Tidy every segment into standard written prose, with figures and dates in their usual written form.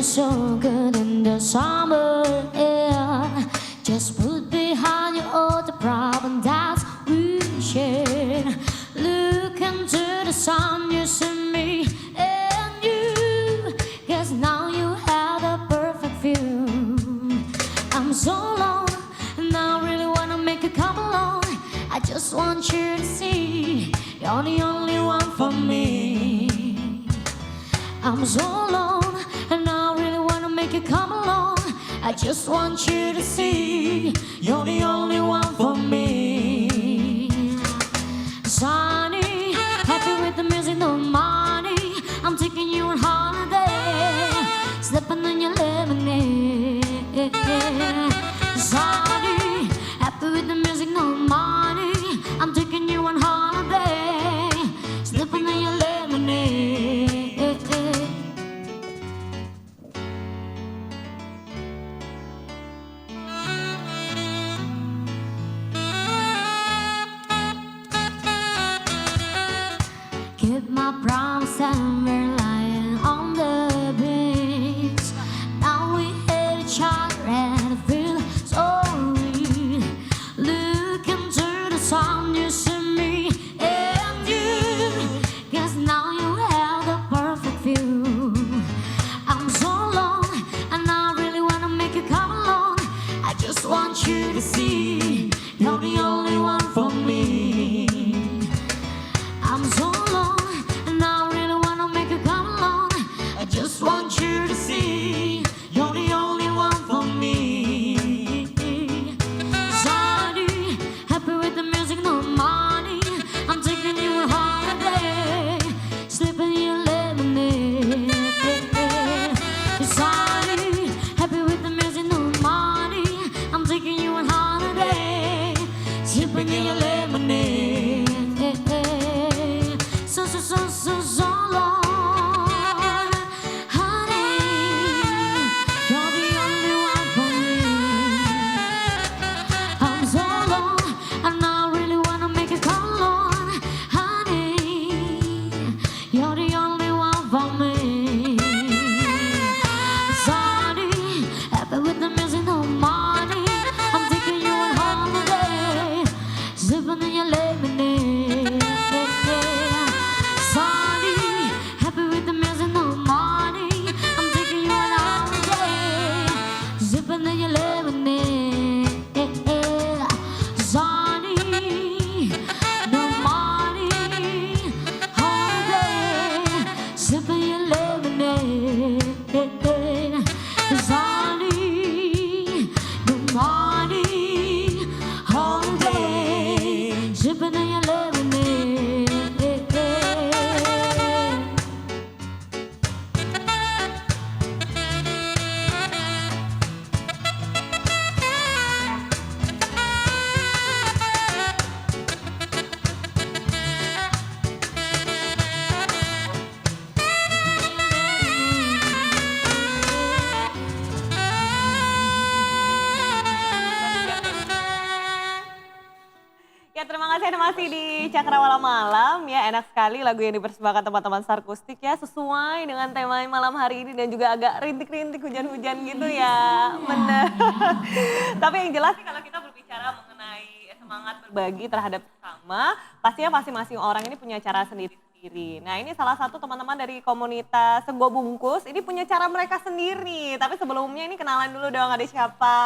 so good in the summer air. Just put behind you all the problem that we share. Look into the sun, you see me and you. Guess now you have the perfect view. I'm so alone, and I really wanna make you come along. I just want you to see you're the only one for me. I'm so alone, and I really wanna make you come along. I just want you to see you're the only one for me. Sunny, happy with the music, no money. I'm taking you on holiday, slipping in your lemonade. Sunny, happy with the music, no money. I'm taking you on holiday, slipping in your lemonade. Keep my promise and we're lying on the beach. Now we hate each other and I feel so real. Look into the sun, you see me and you. Guess now you have the perfect view. I'm so alone, and I really wanna make you come along. I just want you to see you're the only one for me. I'm so alone, and I really wanna make you come along. I just want you to see you're the only one for me. Sunny, happy with the music, no money. I'm taking you on holiday, slipping your lemonade. Sunny, happy with the music, no money. I'm taking you on holiday, slipping your lemonade. So long, honey. You're the only one for me. I'm so alone, and I really wanna make it come along, honey. You're the only one for me. Sunny, happy with the music, no money. I'm taking you on holiday, sipping in your lemonade. Sunny, happy with the music, no money. I'm taking you on holiday, sipping in your lemonade. Sunny, no money, holiday, sipping your lemonade. Sunny, no money, holiday, sipping in your lemonade. Ya, terima kasih Anda masih di Cakrawala Malam ya, enak sekali lagu yang dipersembahkan teman-teman Sarkustik ya, sesuai dengan tema malam hari ini dan juga agak rintik-rintik hujan-hujan gitu ya, bener. Tapi yang jelas sih kalau kita berbicara mengenai semangat berbagi terhadap sesama, pastinya masing-masing orang ini punya cara sendiri-sendiri. Nah ini salah satu teman-teman dari komunitas Sego Bungkus, ini punya cara mereka sendiri. Tapi sebelumnya ini kenalan dulu dong, ada siapa?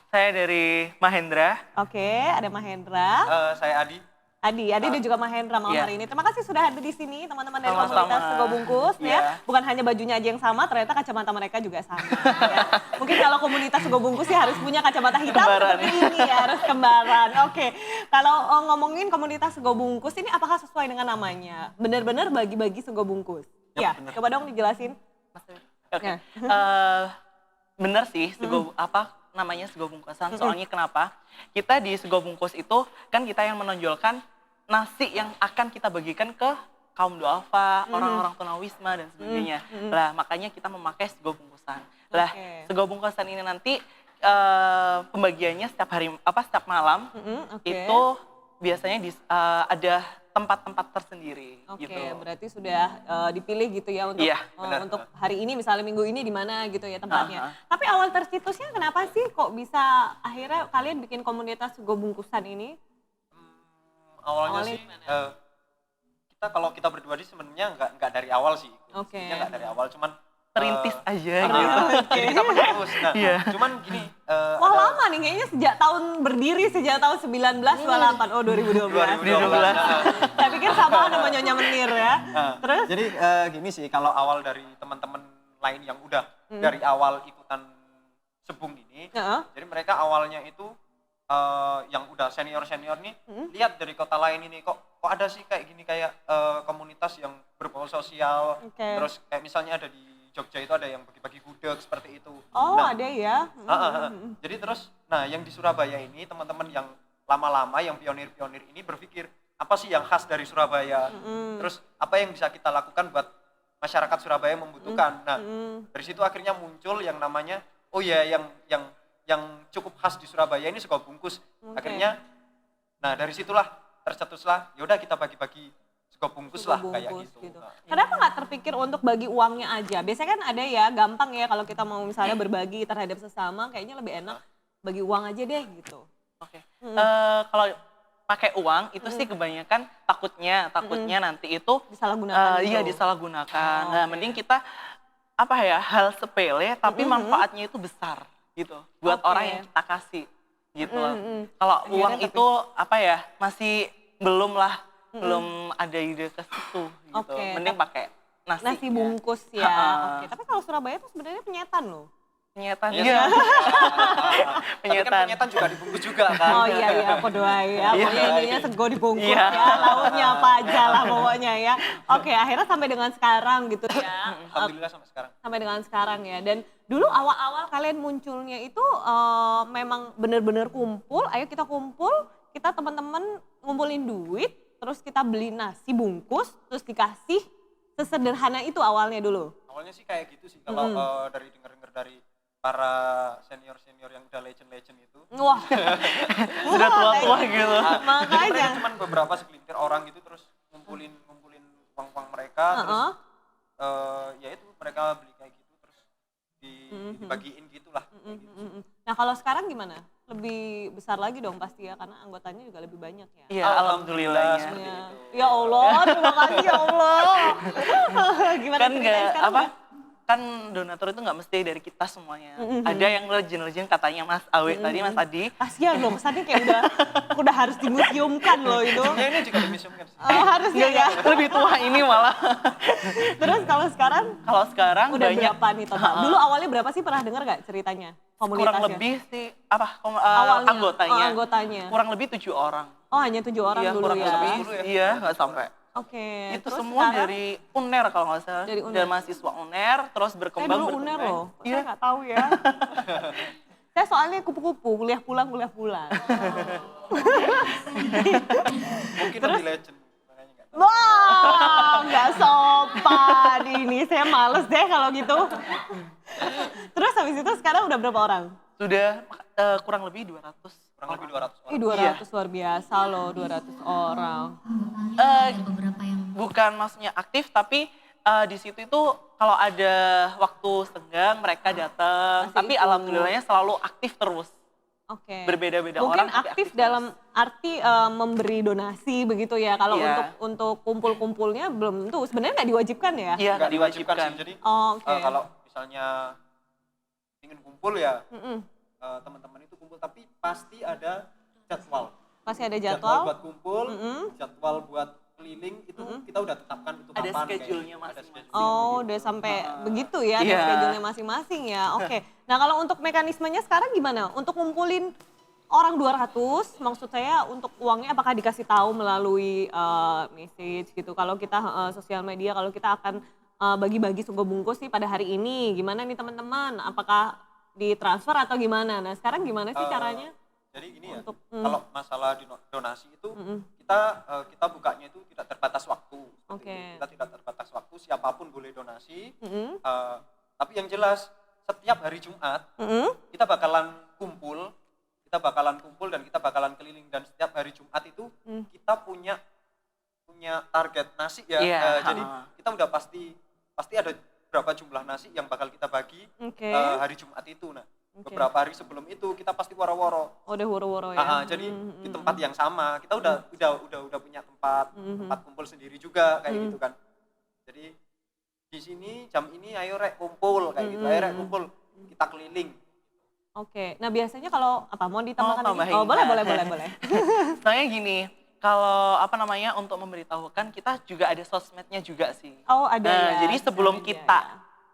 Saya dari Mahendra. Oke, ada Mahendra. Saya Adi. Adi dan juga Mahendra malam hari ini. Terima kasih sudah hadir di sini teman-teman dari Sama-sama. komunitas Sego Bungkus ya. Bukan hanya bajunya aja yang sama, ternyata kacamata mereka juga sama. Ya. Mungkin kalau komunitas Sego Bungkus ya harus punya kacamata hitam Kembaran. seperti ini ya, harus kembaran. Oke, kalau ngomongin komunitas Sego Bungkus ini apakah sesuai dengan namanya? Benar-benar bagi-bagi Sego Bungkus? Ya, bener. coba dong dijelasin. Oke. Ya. Bener sih, namanya Sego Bungkusan. Soalnya kenapa? Kita di Sego Bungkus itu kan kita yang menonjolkan nasi yang akan kita bagikan ke kaum duafa, orang-orang tunawisma dan sebagainya. Lah makanya kita memakai Sego Bungkusan. Lah Sego Bungkusan ini nanti pembagiannya setiap hari setiap malam itu biasanya ada tempat-tempat tersendiri Oke, gitu. berarti sudah dipilih gitu ya untuk Iya, benar. untuk hari ini misalnya minggu ini di mana gitu ya tempatnya. Aha. Tapi awal tercetusnya kenapa sih kok bisa akhirnya kalian bikin komunitas Sego Bungkusan ini? Awalnya Awalnya sih gimana? kita kalau kita berdua sih sebenarnya nggak dari awal sih. Oke. Sebenarnya nggak dari awal, cuman Perintis aja karena gitu. jadi kita penerus. Nah, Iya. cuman gini. Wah lama nih kayaknya sejak tahun berdiri sejak tahun 1928. Oh 2012. 2012. Saya pikir sama sama Nyonya Menir ya. Nah, Terus? jadi gini sih, kalau awal dari teman-teman lain yang udah dari awal ikutan sebung ini, Heeh. jadi mereka awalnya itu yang udah senior nih, lihat dari kota lain ini kok ada sih kayak gini, kayak komunitas yang berbau sosial, Oke. terus kayak misalnya ada di Jogja itu ada yang bagi-bagi gudeg seperti itu. Oh Nah, ada ya. jadi terus, nah yang di Surabaya ini teman-teman yang lama-lama, yang pionir-pionir ini berpikir apa sih yang khas dari Surabaya, terus apa yang bisa kita lakukan buat masyarakat Surabaya membutuhkan. Nah dari situ akhirnya muncul yang namanya, oh ya yang cukup khas di Surabaya ini sego bungkus. Oke. Akhirnya, nah dari situlah tercetuslah, yaudah kita bagi-bagi sego bungkus Sego lah kayak bungkus gitu. gitu. Kenapa nggak terpikir untuk bagi uangnya aja? Biasanya kan ada ya, gampang ya kalau kita mau misalnya berbagi terhadap sesama, kayaknya lebih enak bagi uang aja deh gitu. Oke. Kalau pakai uang itu sih kebanyakan takutnya nanti itu Disalahgunakan iya gitu. disalahgunakan. Oh, Nah, oke. mending kita hal sepele tapi manfaatnya itu besar gitu buat Oke. orang yang kita kasih gitu. Kalau Akhirnya uang itu masih belum ada ide ke situ gitu. Oke, Mending pakai Nasi bungkus ya. Ha-ha. Oke, tapi kalau Surabaya tuh sebenarnya penyetan loh. penyetan. Iya. Iya. Tapi kan penyetan juga dibungkus juga kan. Oh iya aku doain ya. Iya. Pokoknya ininya sego dibungkus Iya. ya, lauknya apa aja lah pokoknya ya. Oke, akhirnya sampai dengan sekarang gitu ya. Alhamdulillah sampai sekarang. Sampai dengan sekarang ya. Dan dulu awal-awal kalian munculnya itu memang bener-bener kumpul, ayo kita kumpul, kita teman-teman ngumpulin duit, terus kita beli nasi bungkus, terus dikasih, sesederhana itu awalnya dulu. Awalnya sih kayak gitu sih, kalau dari dengar-dengar dari para senior-senior yang udah legend-legend itu. Wah, Sudah tua-tua gitu. Jadi makanya. mereka cuman beberapa segelintir orang gitu, terus ngumpulin uang-uang mereka, terus ya itu mereka beli kayak gitu, terus dibagiin gitulah. Kayak gitu. Nah kalau sekarang gimana? Lebih besar lagi dong pasti ya, karena anggotanya juga lebih banyak ya. Iya, alhamdulillahnya. seperti Ya. itu. Ya Allah, terima kasih ya Allah. Gimana Kan ceritanya nggak sekarang? kan donatur itu nggak mesti dari kita semuanya. Ada yang legend-legend katanya Mas Awe tadi, Mas Adi. Kasihan loh, kesannya kayak udah harus dimuseumkan loh itu. Ya ini juga dimuseumkan sih. Oh, harusnya ya. Lebih tua ini malah. Terus kalau sekarang Kalau sekarang udah banyak berapa nih total? Dulu awalnya berapa sih, pernah dengar nggak ceritanya? Komunitasnya? kurang lebih sih Awalnya, anggotanya. anggotanya. Kurang lebih 7 orang. Oh hanya 7 orang Iya, dulu kurang ya. lebih. ya. Iya, nggak sampai. Oke. Itu terus semua sekarang- dari UNER kalau nggak salah. Dari UNER. Dari mahasiswa UNER, terus Saya berkembang. dulu UNER loh, Iya. saya nggak tahu ya. Saya soalnya kupu-kupu, kuliah pulang. Mungkin lebih legend. Makanya nggak tahu. Wah, nggak sopan ini. Saya males deh kalau gitu. Terus habis itu sekarang udah berapa orang? Sudah kurang lebih 200. Kurang lebih 200 orang. Ih 200 luar biasa loh, 200 orang. beberapa yang Bukan maksudnya aktif, tapi di situ itu kalau ada waktu senggang mereka datang. Masih Tapi ikut. alhamdulillahnya selalu aktif terus. Oke. Berbeda-beda Mungkin orang, tapi aktif aktif dalam arti memberi donasi begitu ya. Kalau Iya. untuk kumpul-kumpulnya belum tentu. Sebenarnya nggak diwajibkan ya? Iya, Nggak diwajibkan sih. Jadi Oh, oke. kalau misalnya ingin kumpul ya Mm-mm. teman-teman itu kumpul, tapi pasti ada jadwal. Pasti ada Jadwal jadwal. buat kumpul, jadwal buat keliling itu kita udah tetapkan itu Ada kapan. schedule-nya kayak- ada masing-masing. schedule. Oh, udah sampai begitu ya, ada Iya. schedule-nya masing-masing ya. Oke. Nah, kalau untuk mekanismenya sekarang gimana? Untuk ngumpulin orang 200, maksud saya untuk uangnya apakah dikasih tahu melalui message gitu. Kalau kita sosial media, kalau kita akan bagi-bagi sego bungkus sih pada hari ini, gimana nih teman-teman? Apakah ditransfer atau gimana? Nah, sekarang gimana sih caranya? Jadi ini ya, Untuk- kalau masalah donasi itu kita bukanya itu tidak terbatas waktu. Seperti Oke. itu. Kita tidak terbatas waktu, siapapun boleh donasi. Mm-mm. Tapi yang jelas setiap hari Jumat Mm-mm. kita bakalan kumpul kita bakalan kumpul dan kita bakalan keliling, dan setiap hari Jumat itu kita punya target nasi ya. Iya, Jadi kita udah pasti ada berapa jumlah nasi yang bakal kita bagi Oke. hari Jumat itu. Nah, Oke. beberapa hari sebelum itu kita pasti woro-woro. Oh, udah woro-woro ya. Jadi di tempat yang sama kita udah punya tempat kumpul sendiri juga kayak gitu kan. Jadi di sini jam ini ayo rek kumpul kayak gitu, ayo rek kumpul kita keliling. Oke. Nah, biasanya kalau apa mau ditambahkan lagi? tambahin. Oh, boleh. Soalnya gini, kalau apa namanya untuk memberitahukan kita juga ada sosmednya juga sih. Oh, ada Nah, ya. jadi sebelum Media kita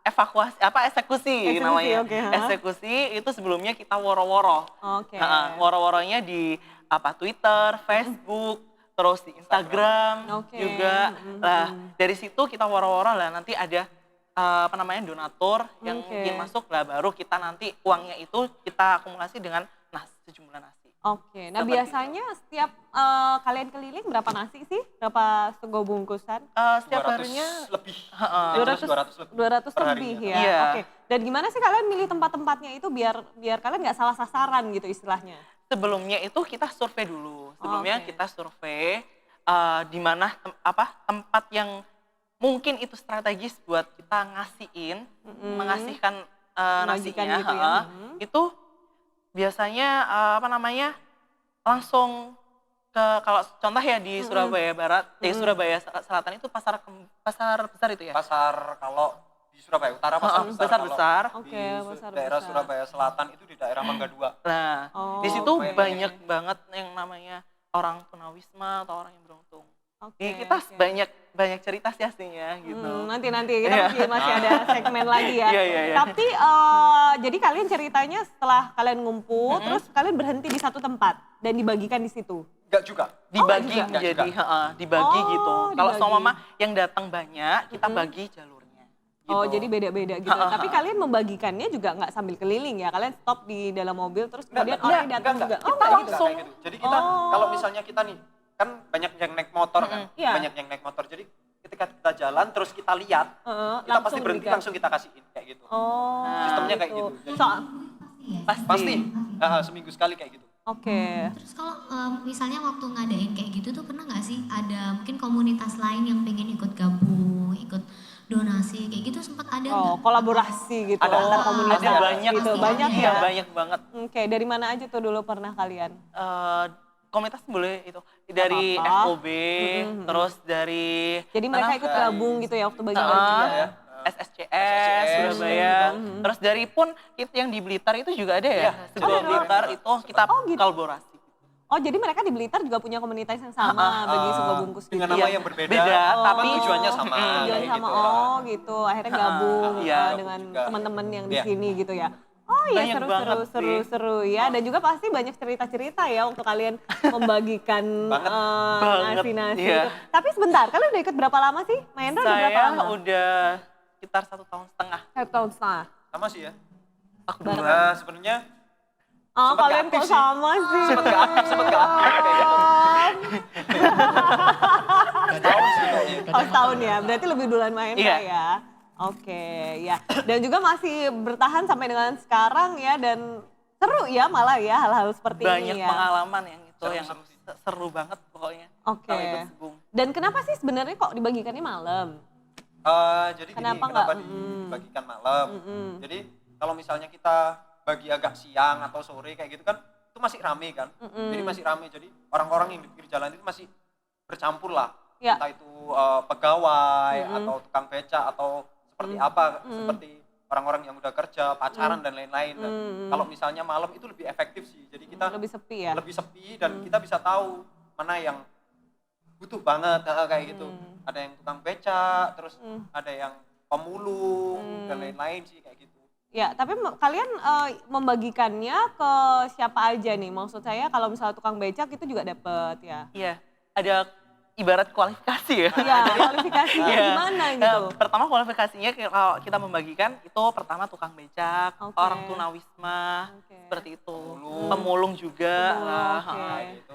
ya. eksekusi namanya. oke, Eksekusi itu sebelumnya kita woro-woro. Oke. Woro-woronya di Twitter, Facebook, terus di Instagram Oke. juga. Nah, dari situ kita woro-woro lah, nanti ada donatur yang Oke. ingin masuk lah, baru kita nanti uangnya itu kita akumulasi dengan sejumlah nasi. Oke. Nah, Seperti biasanya setiap kalian keliling berapa nasi sih? Berapa sego bungkusan? Setiap 200 harinya lebih. 200 lebih. 200 per lebih harinya. ya. Iya. Oke. Dan gimana sih kalian milih tempat-tempatnya itu biar kalian nggak salah sasaran gitu istilahnya? Sebelumnya itu kita survei dulu. Sebelumnya Oke. kita survei di mana tempat yang mungkin itu strategis buat kita mengasihkan Menyajikan nasinya. gitu ya. Itu biasanya langsung ke, kalau contoh ya di Surabaya Barat, Surabaya Selatan itu pasar besar itu ya. Pasar kalau di Surabaya Utara pasar besar. Besar-besar. Kalau Oke, di pasar daerah besar. Surabaya Selatan itu di daerah Mangga 2. Nah, Oh, di situ oke. banyak banget yang namanya orang tunawisma atau orang yang beruntung. Oke. Jadi kita oke. banyak cerita sih aslinya gitu. Nanti kita Iya. masih ada segmen lagi ya. Iya. Tapi jadi kalian ceritanya setelah kalian ngumpul, terus kalian berhenti di satu tempat dan dibagikan di situ. Enggak juga. Dibagi enggak jadi juga. dibagi Oh, gitu. Kalau dibagi. sama yang datang banyak, kita bagi jalurnya. Oh, gitu. jadi beda-beda gitu. Tapi kalian membagikannya juga nggak sambil keliling ya? Kalian stop di dalam mobil terus kemudian orang yang datang juga. Oh, Kita nggak gitu. langsung kayak gitu. Jadi kita kalau misalnya kita nih kan banyak yang naik motor kan. Iya. Banyak yang naik motor. Jadi ketika kita jalan terus kita lihat, kita pasti berhenti diberikan. langsung kita kasihin kayak gitu. Oh, Sistemnya kayak gitu. Jadi Pasti. seminggu sekali kayak gitu. Oke. Terus kalau misalnya waktu ngadain kayak gitu tuh pernah nggak sih ada mungkin komunitas lain yang pengen ikut gabung, ikut donasi kayak gitu sempat ada Oh, nggak? kolaborasi gitu Ada. antar komunitas. Ada banyak gitu. pasti Banyak ada. ya. Banyak banget. Oke, dari mana aja tuh dulu pernah kalian? Komunitas boleh itu dari Apa-apa. FOB, terus dari Jadi mereka ikut gabung gitu ya waktu bagi-bagi juga ya? SSCS Surabaya, terus dari pun yang di Blitar itu juga ada ya, Sego Blitar itu kita gitu. kolaborasi. Oh, jadi mereka di Blitar juga punya komunitas yang sama bagi sego bungkus gitu. Dengan nama yang berbeda. Tapi tujuannya sama. Tujuan kayak sama gitu. oh gitu. Akhirnya gabung iya. dengan Juga. teman-teman yang di Iya. sini gitu ya. Oh iya, Banyak banget sih. seru ya. Dan juga pasti banyak cerita-cerita ya untuk kalian membagikan Banget, nasi-nasi iya. itu. Tapi sebentar, kalian udah ikut berapa lama sih? Mahendra udah berapa Saya lama? udah sekitar 1,5 tahun. 1 tahun setengah. Sama sih ya. Aku Bareng. dulu. Nah, sebenarnya Oh, Sempet kalian nggak kok aktif sih. sama sih? sempet gak aktif kayak gitu. Setahun sih kayaknya. Oh, setahun ya. Berarti lebih duluan Mahendra Iya. ya. Oke, ya. Dan juga masih bertahan sampai dengan sekarang ya, dan seru ya malah ya hal-hal seperti Banyak ini ya. pengalaman yang itu Seru, yang seru sih. seru banget pokoknya. Oke. Kalau ikut Segung. Dan kenapa sih sebenarnya kok dibagikannya malam? Jadi Kenapa gini, kenapa nggak? dibagikan malam? Jadi kalau misalnya kita bagi agak siang atau sore kayak gitu kan, itu masih rame kan. Jadi masih rame. Jadi orang-orang yang di pinggir jalan itu masih bercampur lah. Ya. Entah itu pegawai atau tukang beca atau seperti apa, seperti orang-orang yang udah kerja, pacaran dan lain-lain. Dan kalau misalnya malam itu lebih efektif sih. Jadi kita Lebih sepi ya? lebih sepi dan kita bisa tahu mana yang butuh banget kayak gitu. Ada yang tukang beca, terus ada yang pemulung dan lain-lain sih kayak gitu. Ya, tapi kalian membagikannya ke siapa aja nih? Maksud saya kalau misalnya tukang becak itu juga dapet ya? Iya, ada ibarat kualifikasi ya. Iya, kualifikasinya Iya. gimana gitu? Pertama kualifikasinya kalau kita membagikan itu pertama tukang becak, Oke. orang tunawisma, Oke. seperti itu. Pemulung juga. Pemulung, lah. oke. Nah, gitu.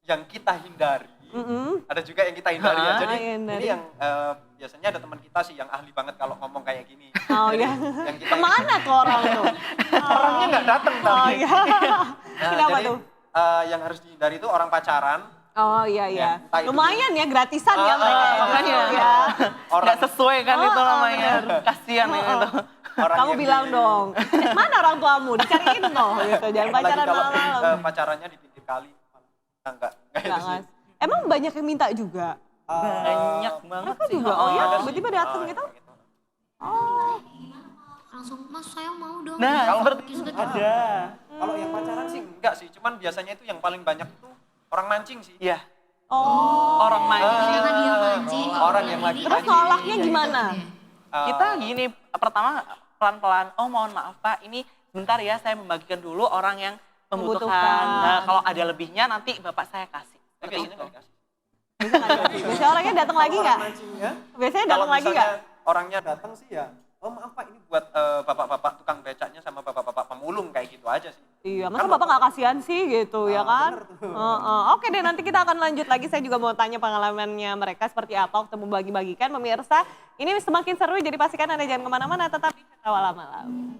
Yang kita hindari, ada juga yang kita hindari ya. Jadi hindari. ini yang biasanya ada teman kita sih yang ahli banget kalau ngomong kayak gini. Oh ya, Yang kita kemana tuh orang tuh? orangnya nggak datang Oh tapi. ya, Kenapa jadi, tuh? yang harus dihindari itu orang pacaran. Oh iya iya. entah itu Lumayan ya gratisan ya mereka. makanya. Ya. orang Nggak sesuai kan itu Oh, namanya. Kasihan itu. orang Kamu yang bilang dong, mana orang tuamu? Dicariin dong gitu. Jangan Apalagi pacaran kalau malam-malam. pacarannya di pinggir kali. Enggak itu Nggak, sih. Mas. Emang banyak yang minta juga? Banyak banget Mereka sih. juga, oh ya, Ada sih. tiba-tiba datang gitu? kayak gitu. Oh, Langsung mas saya mau dong. Nah, Kalau seperti itu Gitu. ada. Kalau yang pacaran sih enggak sih, cuman biasanya itu yang paling banyak itu orang mancing sih. Iya, oh. orang mancing. Jangan dia mancing. Orang yang lagi Terus mancing. nolaknya gimana? Kita gini, pertama pelan-pelan, oh mohon maaf Pak, ini sebentar ya saya membagikan dulu orang yang membutuhkan. Membutuhkan. Nah, kalau ada lebihnya nanti Bapak saya kasih. Tapi Seperti biasanya itu. nggak dikasih. Biasanya orangnya datang lagi nggak? Orang mancingnya, Biasanya kalau datang lagi misalnya nggak? orangnya datang sih ya, oh maaf Pak ini buat bapak-bapak tukang becaknya sama bapak-bapak pemulung kayak gitu aja sih. Iya, masa Kan Bapak nggak kasihan sih gitu ya kan? bener tuh. Oke deh, nanti kita akan lanjut lagi. Saya juga mau tanya pengalamannya mereka seperti apa waktu membagi-bagikan. Pemirsa, ini semakin seru jadi pastikan Anda jangan kemana-mana, tetap di Cakrawala Malam.